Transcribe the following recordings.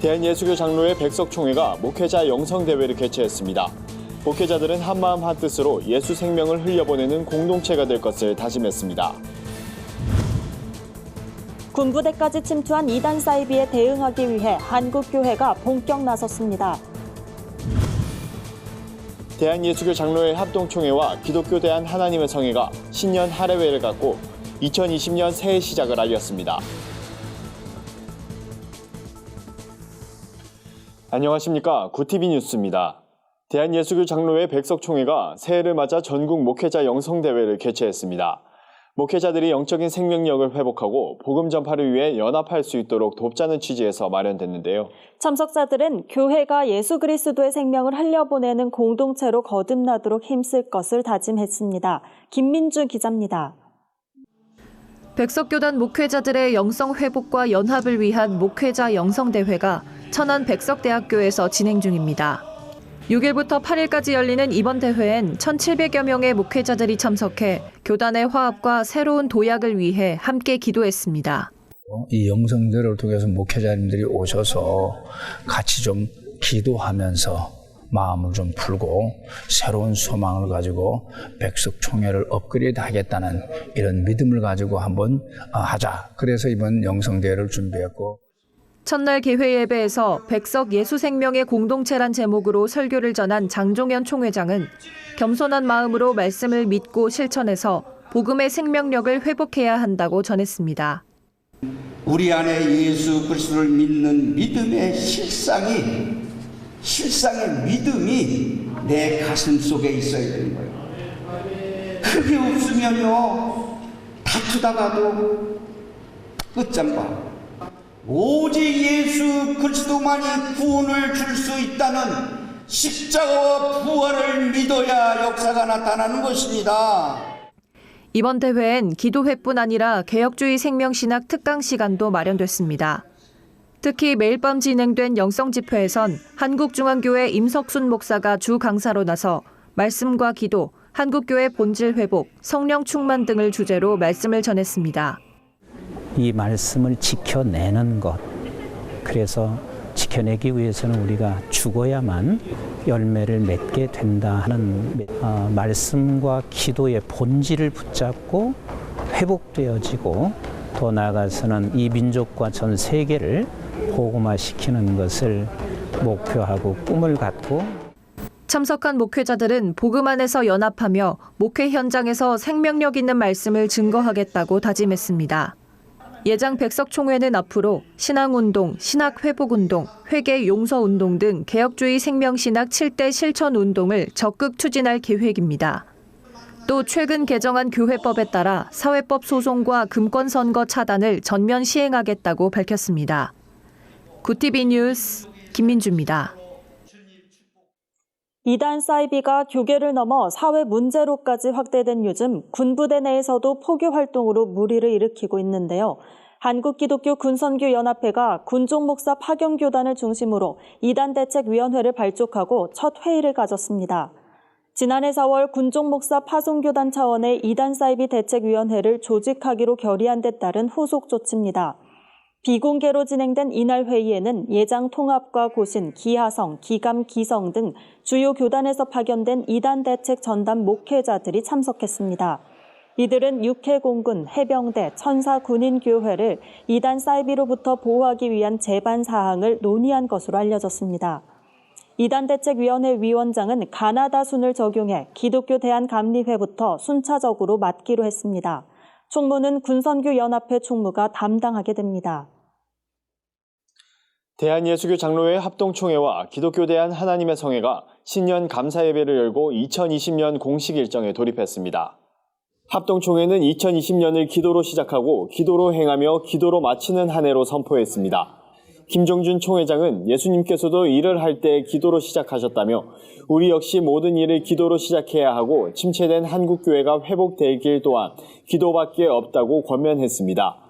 대한예수교 장로회 백석총회가 목회자 영성대회를 개최했습니다. 목회자들은 한마음 한뜻으로 예수 생명을 흘려보내는 공동체가 될 것을 다짐했습니다. 군부대까지 침투한 이단 사이비에 대응하기 위해 한국교회가 본격 나섰습니다. 대한예수교 장로회 합동총회와 기독교 대한 하나님의 성회가 신년 할애회를 갖고 2020년 새해 시작을 알렸습니다. 안녕하십니까. 구티비 뉴스입니다. 대한예수교 장로회 백석총회가 새해를 맞아 전국 목회자 영성대회를 개최했습니다. 목회자들이 영적인 생명력을 회복하고 복음 전파를 위해 연합할 수 있도록 돕자는 취지에서 마련됐는데요. 참석자들은 교회가 예수 그리스도의 생명을 흘려보내는 공동체로 거듭나도록 힘쓸 것을 다짐했습니다. 김민주 기자입니다. 백석교단 목회자들의 영성 회복과 연합을 위한 목회자 영성대회가 천안 백석대학교에서 진행 중입니다. 6일부터 8일까지 열리는 이번 대회엔 1,700여 명의 목회자들이 참석해 교단의 화합과 새로운 도약을 위해 함께 기도했습니다. 이 영성대회를 통해서 목회자님들이 오셔서 같이 좀 기도하면서 마음을 좀 풀고 새로운 소망을 가지고 백석총회를 업그레이드 하겠다는 이런 믿음을 가지고 한번 하자. 그래서 이번 영성대회를 준비했고. 첫날 개회 예배에서 백석 예수생명의 공동체란 제목으로 설교를 전한 장종현 총회장은 겸손한 마음으로 말씀을 믿고 실천해서 복음의 생명력을 회복해야 한다고 전했습니다. 우리 안에 예수 그리스도를 믿는 믿음의 실상의 믿음이 내 가슴 속에 있어야 되는 거예요. 그게 없으면요, 다투다가도 끝장봐. 오직 예수 그리스도만이 구원을 줄 수 있다는 십자가와 부활을 믿어야 역사가 나타나는 것입니다. 이번 대회엔 기도회뿐 아니라 개혁주의 생명신학 특강 시간도 마련됐습니다. 특히 매일 밤 진행된 영성집회에선 한국중앙교회 임석순 목사가 주 강사로 나서 말씀과 기도, 한국교회 본질 회복, 성령 충만 등을 주제로 말씀을 전했습니다. 이 말씀을 지켜내는 것, 그래서 지켜내기 위해서는 우리가 죽어야만 열매를 맺게 된다 하는 말씀과 기도의 본질을 붙잡고 회복되어지고 더 나아가서는 이 민족과 전 세계를 복음화시키는 것을 목표하고 꿈을 갖고 참석한 목회자들은 복음 안에서 연합하며 목회 현장에서 생명력 있는 말씀을 증거하겠다고 다짐했습니다. 예장 백석총회는 앞으로 신앙운동, 신학회복운동, 회개용서운동 등 개혁주의 생명신학 7대 실천운동을 적극 추진할 계획입니다. 또 최근 개정한 교회법에 따라 사회법 소송과 금권선거 차단을 전면 시행하겠다고 밝혔습니다. 구티비 뉴스 김민주입니다. 이단 사이비가 교계를 넘어 사회 문제로까지 확대된 요즘 군부대 내에서도 포교 활동으로 물의를 일으키고 있는데요. 한국기독교 군선교연합회가 군종목사 파견교단을 중심으로 이단 대책위원회를 발족하고 첫 회의를 가졌습니다. 지난해 4월 군종목사 파송교단 차원의 이단 사이비 대책위원회를 조직하기로 결의한 데 따른 후속 조치입니다. 비공개로 진행된 이날 회의에는 예장 통합과 고신, 기하성, 기감, 기성 등 주요 교단에서 파견된 이단 대책 전담 목회자들이 참석했습니다. 이들은 육해공군, 해병대, 천사군인교회를 이단 사이비로부터 보호하기 위한 제반 사항을 논의한 것으로 알려졌습니다. 이단 대책위원회 위원장은 가나다 순을 적용해 기독교 대한감리회부터 순차적으로 맡기로 했습니다. 총무는 군선교연합회 총무가 담당하게 됩니다. 대한예수교 장로회 합동총회와 기독교 대한 하나님의 성회가 신년 감사예배를 열고 2020년 공식 일정에 돌입했습니다. 합동총회는 2020년을 기도로 시작하고 기도로 행하며 기도로 마치는 한 해로 선포했습니다. 김종준 총회장은 예수님께서도 일을 할 때 기도로 시작하셨다며 우리 역시 모든 일을 기도로 시작해야 하고 침체된 한국교회가 회복되길 또한 기도밖에 없다고 권면했습니다.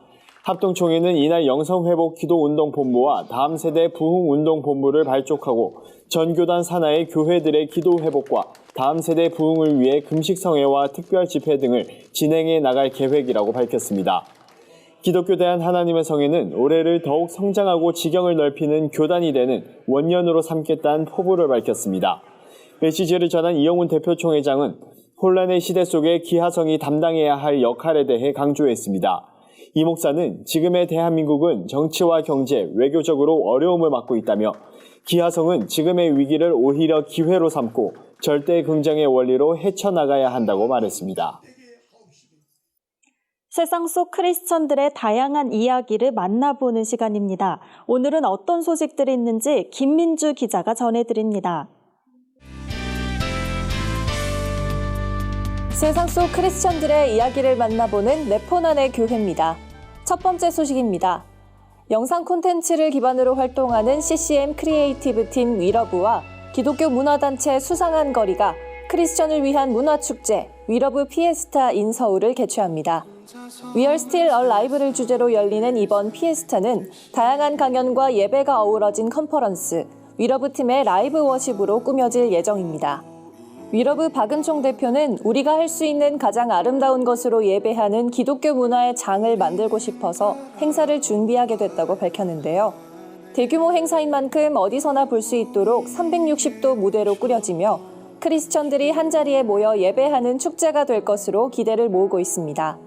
합동총회는 이날 영성회복기도운동본부와 다음 세대 부흥운동본부를 발족하고 전교단 산하의 교회들의 기도 회복과 다음 세대 부흥을 위해 금식성회와 특별집회 등을 진행해 나갈 계획이라고 밝혔습니다. 기독교 대한 하나님의 성회는 올해를 더욱 성장하고 지경을 넓히는 교단이 되는 원년으로 삼겠다는 포부를 밝혔습니다. 메시지를 전한 이영훈 대표 총회장은 혼란의 시대 속에 기하성이 담당해야 할 역할에 대해 강조했습니다. 이 목사는 지금의 대한민국은 정치와 경제, 외교적으로 어려움을 맞고 있다며 기하성은 지금의 위기를 오히려 기회로 삼고 절대 긍정의 원리로 헤쳐나가야 한다고 말했습니다. 세상 속 크리스천들의 다양한 이야기를 만나보는 시간입니다. 오늘은 어떤 소식들이 있는지 김민주 기자가 전해드립니다. 세상 속 크리스천들의 이야기를 만나보는 네포난의 교회입니다. 첫 번째 소식입니다. 영상 콘텐츠를 기반으로 활동하는 CCM 크리에이티브 팀 위러브와 기독교 문화단체 수상한 거리가 크리스천을 위한 문화축제 위러브 피에스타 인 서울을 개최합니다. We are still alive를 주제로 열리는 이번 피에스타는 다양한 강연과 예배가 어우러진 컨퍼런스, 위러브 팀의 라이브 워십으로 꾸며질 예정입니다. 위러브 박은총 대표는 우리가 할 수 있는 가장 아름다운 것으로 예배하는 기독교 문화의 장을 만들고 싶어서 행사를 준비하게 됐다고 밝혔는데요. 대규모 행사인 만큼 어디서나 볼 수 있도록 360도 무대로 꾸려지며 크리스천들이 한자리에 모여 예배하는 축제가 될 것으로 기대를 모으고 있습니다.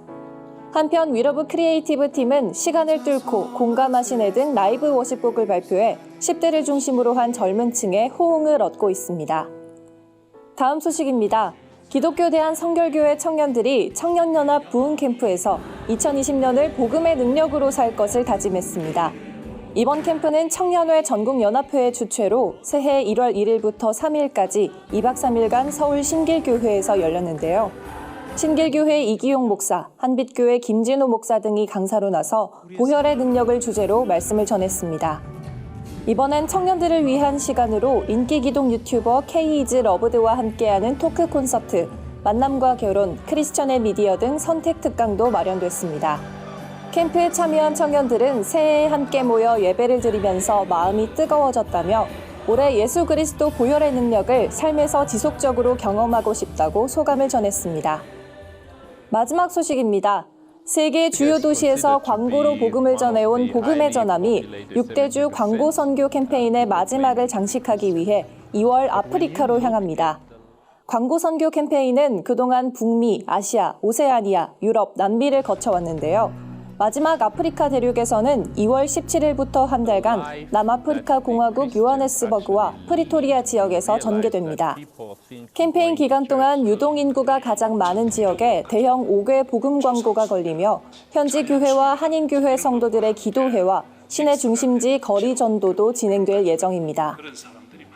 한편 위러브 크리에이티브 팀은 시간을 뚫고 공감하 시네 등 라이브 워십곡을 발표해 10대를 중심으로 한 젊은 층의 호응을 얻고 있습니다. 다음 소식입니다. 기독교 대한 성결교회 청년들이 청년연합 부흥캠프에서 2020년을 복음의 능력으로 살 것을 다짐했습니다. 이번 캠프는 청년회 전국연합회의 주최로 새해 1월 1일부터 3일까지 2박 3일간 서울 신길교회에서 열렸는데요. 신길교회 이기용 목사, 한빛교회 김진호 목사 등이 강사로 나서 보혈의 능력을 주제로 말씀을 전했습니다. 이번엔 청년들을 위한 시간으로 인기 기독 유튜버 K-이즈 러브드와 함께하는 토크 콘서트, 만남과 결혼, 크리스천의 미디어 등 선택 특강도 마련됐습니다. 캠프에 참여한 청년들은 새해에 함께 모여 예배를 드리면서 마음이 뜨거워졌다며 올해 예수 그리스도 보혈의 능력을 삶에서 지속적으로 경험하고 싶다고 소감을 전했습니다. 마지막 소식입니다. 세계 주요 도시에서 광고로 복음을 전해온 복음의 전함이 6대주 광고 선교 캠페인의 마지막을 장식하기 위해 2월 아프리카로 향합니다. 광고 선교 캠페인은 그동안 북미, 아시아, 오세아니아, 유럽, 남미를 거쳐왔는데요. 마지막 아프리카 대륙에서는 2월 17일부터 한 달간 남아프리카 공화국 요하네스버그와 프리토리아 지역에서 전개됩니다. 캠페인 기간 동안 유동인구가 가장 많은 지역에 대형 5개 복음 광고가 걸리며 현지 교회와 한인교회 성도들의 기도회와 시내 중심지 거리 전도도 진행될 예정입니다.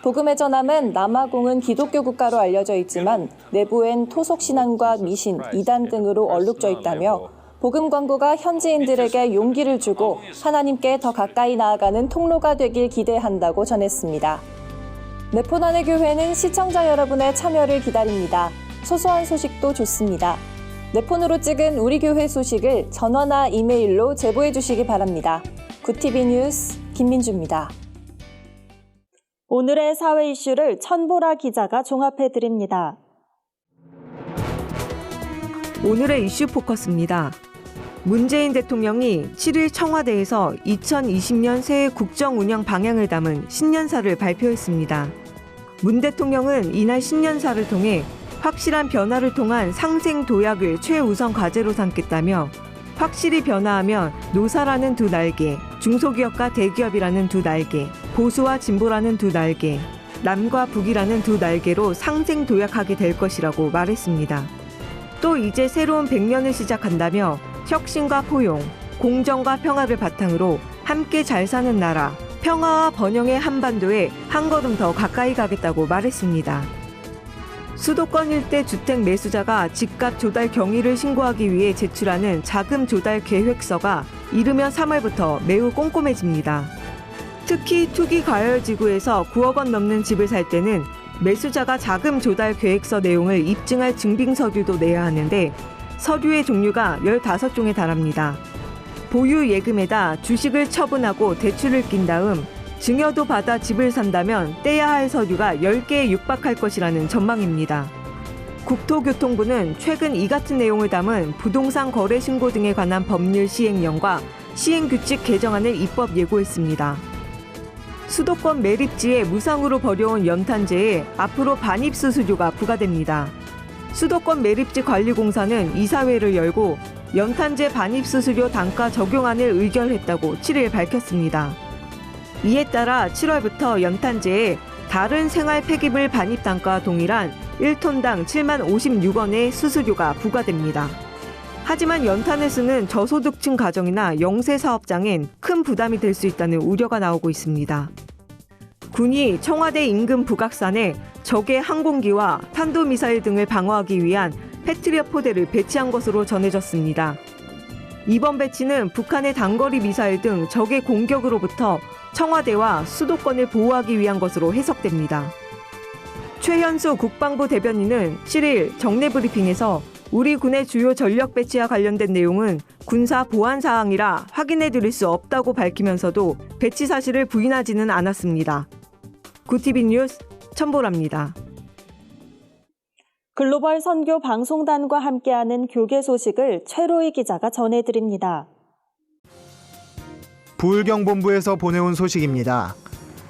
복음의 전함은 남아공은 기독교 국가로 알려져 있지만 내부엔 토속신앙과 미신, 이단 등으로 얼룩져 있다며 복음 광고가 현지인들에게 용기를 주고 하나님께 더 가까이 나아가는 통로가 되길 기대한다고 전했습니다. 네포난의 교회는 시청자 여러분의 참여를 기다립니다. 소소한 소식도 좋습니다. 네폰으로 찍은 우리 교회 소식을 전화나 이메일로 제보해 주시기 바랍니다. 굿TV 뉴스 김민주입니다. 오늘의 사회 이슈를 천보라 기자가 종합해 드립니다. 오늘의 이슈 포커스입니다. 문재인 대통령이 7일 청와대에서 2020년 새해 국정 운영 방향을 담은 신년사를 발표했습니다. 문 대통령은 이날 신년사를 통해 확실한 변화를 통한 상생 도약을 최우선 과제로 삼겠다며 확실히 변화하면 노사라는 두 날개, 중소기업과 대기업이라는 두 날개, 보수와 진보라는 두 날개, 남과 북이라는 두 날개로 상생 도약하게 될 것이라고 말했습니다. 또 이제 새로운 100년을 시작한다며 혁신과 포용, 공정과 평화를 바탕으로 함께 잘 사는 나라, 평화와 번영의 한반도에 한 걸음 더 가까이 가겠다고 말했습니다. 수도권 일대 주택 매수자가 집값 조달 경위를 신고하기 위해 제출하는 자금 조달 계획서가 이르면 3월부터 매우 꼼꼼해집니다. 특히 투기 과열지구에서 9억 원 넘는 집을 살 때는 매수자가 자금 조달 계획서 내용을 입증할 증빙 서류도 내야 하는데 서류의 종류가 15종에 달합니다. 보유 예금에다 주식을 처분하고 대출을 낀 다음 증여도 받아 집을 산다면 떼야 할 서류가 10개에 육박할 것이라는 전망입니다. 국토교통부는 최근 이 같은 내용을 담은 부동산 거래 신고 등에 관한 법률 시행령과 시행규칙 개정안을 입법 예고했습니다. 수도권 매립지에 무상으로 버려온 연탄재에 앞으로 반입수수료가 부과됩니다. 수도권 매립지 관리공사는 이사회를 열고 연탄재 반입수수료 단가 적용안을 의결했다고 7일 밝혔습니다. 이에 따라 7월부터 연탄재에 다른 생활 폐기물 반입 단가와 동일한 1톤당 7만 56원의 수수료가 부과됩니다. 하지만 연탄을 쓰는 저소득층 가정이나 영세 사업장엔 큰 부담이 될 수 있다는 우려가 나오고 있습니다. 군이 청와대 인근 북악산에 적의 항공기와 탄도미사일 등을 방어하기 위한 패트리엇 포대를 배치한 것으로 전해졌습니다. 이번 배치는 북한의 단거리 미사일 등 적의 공격으로부터 청와대와 수도권을 보호하기 위한 것으로 해석됩니다. 최현수 국방부 대변인은 7일 정례 브리핑에서 우리 군의 주요 전력 배치와 관련된 내용은 군사 보안 사항이라 확인해 드릴 수 없다고 밝히면서도 배치 사실을 부인하지는 않았습니다. 구TV 뉴스 천보라입니다. 글로벌 선교 방송단과 함께하는 교계 소식을 최로희 기자가 전해드립니다. 부울경본부에서 보내온 소식입니다.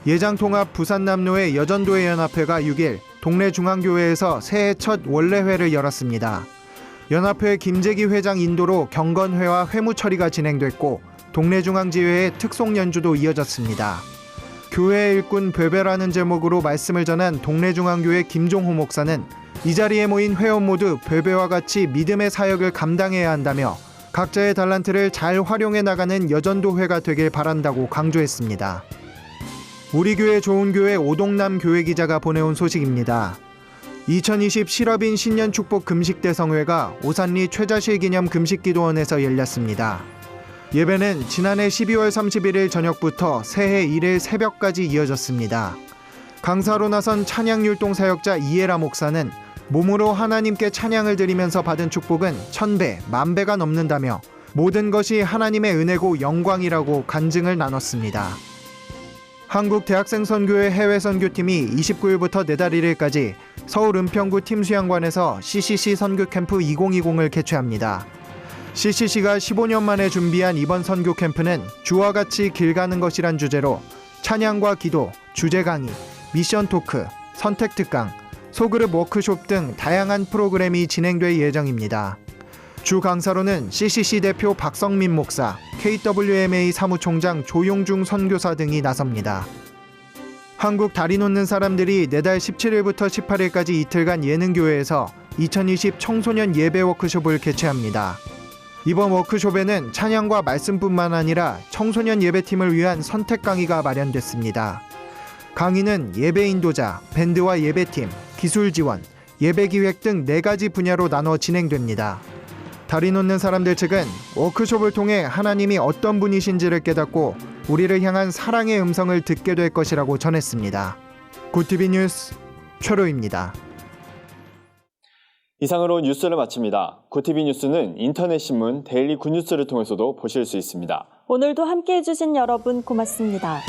예장통합 부산남로의 여전도회 연합회가 6일 동래 중앙교회에서 새해 첫 원래회를 열었습니다. 연합회 김재기 회장 인도로 경건회와 회무 처리가 진행됐고 동래중앙지회의 특송 연주도 이어졌습니다. 교회 일꾼 베베라는 제목으로 말씀을 전한 동래중앙교회 김종호 목사는 이 자리에 모인 회원 모두 베베와 같이 믿음의 사역을 감당해야 한다며 각자의 달란트를 잘 활용해 나가는 여전도회가 되길 바란다고 강조했습니다. 우리 교회 좋은 교회 오동남 교회 기자가 보내온 소식입니다. 2020 실업인 신년 축복 금식대성회가 오산리 최자실 기념 금식기도원에서 열렸습니다. 예배는 지난해 12월 31일 저녁부터 새해 1일 새벽까지 이어졌습니다. 강사로 나선 찬양율동 사역자 이에라 목사는 몸으로 하나님께 찬양을 드리면서 받은 축복은 1000배, 10,000배가 넘는다며 모든 것이 하나님의 은혜고 영광이라고 간증을 나눴습니다. 한국대학생선교회 해외선교팀이 29일부터 내달 1일까지 서울 은평구 팀수양관에서 CCC 선교캠프 2020을 개최합니다. CCC가 15년 만에 준비한 이번 선교 캠프는 주와 같이 길 가는 것이란 주제로 찬양과 기도, 주제 강의, 미션 토크, 선택 특강, 소그룹 워크숍 등 다양한 프로그램이 진행될 예정입니다. 주 강사로는 CCC 대표 박성민 목사, KWMA 사무총장 조용중 선교사 등이 나섭니다. 한국 다리 놓는 사람들이 내달 17일부터 18일까지 이틀간 예능교회에서 2020 청소년 예배 워크숍을 개최합니다. 이번 워크숍에는 찬양과 말씀뿐만 아니라 청소년 예배팀을 위한 선택 강의가 마련됐습니다. 강의는 예배 인도자, 밴드와 예배팀, 기술 지원, 예배 기획 등 4가지 분야로 나눠 진행됩니다. 다리 놓는 사람들 측은 워크숍을 통해 하나님이 어떤 분이신지를 깨닫고 우리를 향한 사랑의 음성을 듣게 될 것이라고 전했습니다. 구TV 뉴스 최로입니다. 이상으로 뉴스를 마칩니다. 구TV 뉴스는 인터넷 신문 데일리 굿뉴스를 통해서도 보실 수 있습니다. 오늘도 함께해 주신 여러분 고맙습니다.